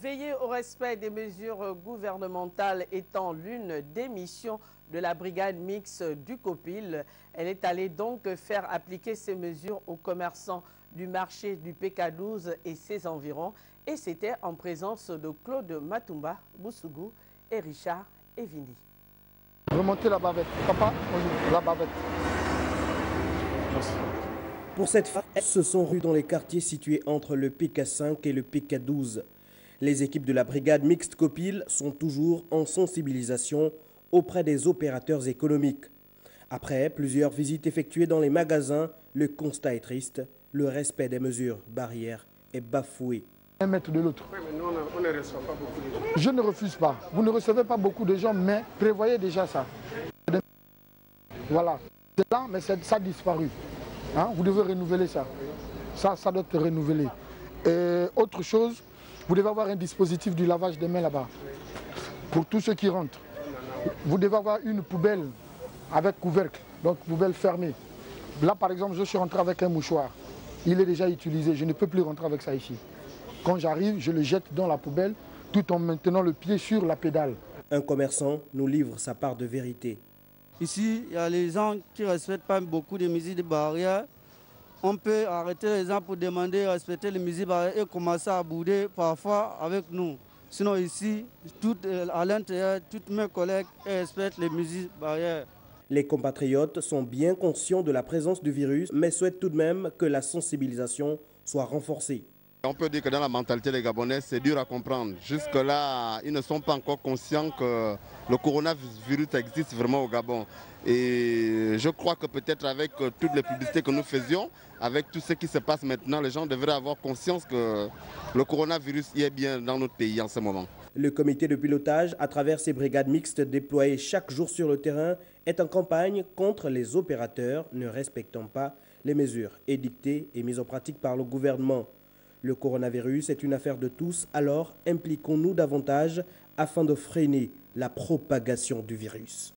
Veiller au respect des mesures gouvernementales étant l'une des missions de la brigade mixte du COPIL. Elle est allée donc faire appliquer ces mesures aux commerçants du marché du PK12 et ses environs. Et c'était en présence de Claude Matumba, Boussougou et Richard Evindi. Remontez la bavette. Papa, la bavette. Pour cette fête, se sont rues dans les quartiers situés entre le PK5 et le PK12. Les équipes de la brigade mixte COPIL sont toujours en sensibilisation auprès des opérateurs économiques. Après plusieurs visites effectuées dans les magasins, le constat est triste. Le respect des mesures barrières est bafoué. 1 mètre de l'autre. Oui, mais nous, on ne reçoit pas beaucoup de gens. Je ne refuse pas. Vous ne recevez pas beaucoup de gens, mais prévoyez déjà ça. Voilà. C'est là, mais ça a disparu. Hein? Vous devez renouveler ça. Ça doit être renouvelé. Et autre chose, vous devez avoir un dispositif du lavage des mains là-bas. Pour tous ceux qui rentrent. Vous devez avoir une poubelle avec couvercle, donc poubelle fermée. Là, par exemple, je suis rentré avec un mouchoir. Il est déjà utilisé. Je ne peux plus rentrer avec ça ici. Quand j'arrive, je le jette dans la poubelle tout en maintenant le pied sur la pédale. Un commerçant nous livre sa part de vérité. Ici, il y a les gens qui ne respectent pas beaucoup les mesures de barrière. On peut arrêter les gens pour demander de respecter les mesures barrières et commencer à bouder parfois avec nous. Sinon ici, à l'intérieur, toutes mes collègues respectent les mesures barrières. Les compatriotes sont bien conscients de la présence du virus, mais souhaitent tout de même que la sensibilisation soit renforcée. On peut dire que dans la mentalité des Gabonais, c'est dur à comprendre. Jusque-là, ils ne sont pas encore conscients que le coronavirus existe vraiment au Gabon. Et je crois que peut-être avec toutes les publicités que nous faisions, avec tout ce qui se passe maintenant, les gens devraient avoir conscience que le coronavirus y est bien dans notre pays en ce moment. Le comité de pilotage, à travers ses brigades mixtes déployées chaque jour sur le terrain, est en campagne contre les opérateurs ne respectant pas les mesures édictées et mises en pratique par le gouvernement. Le coronavirus est une affaire de tous, alors impliquons-nous davantage afin de freiner la propagation du virus.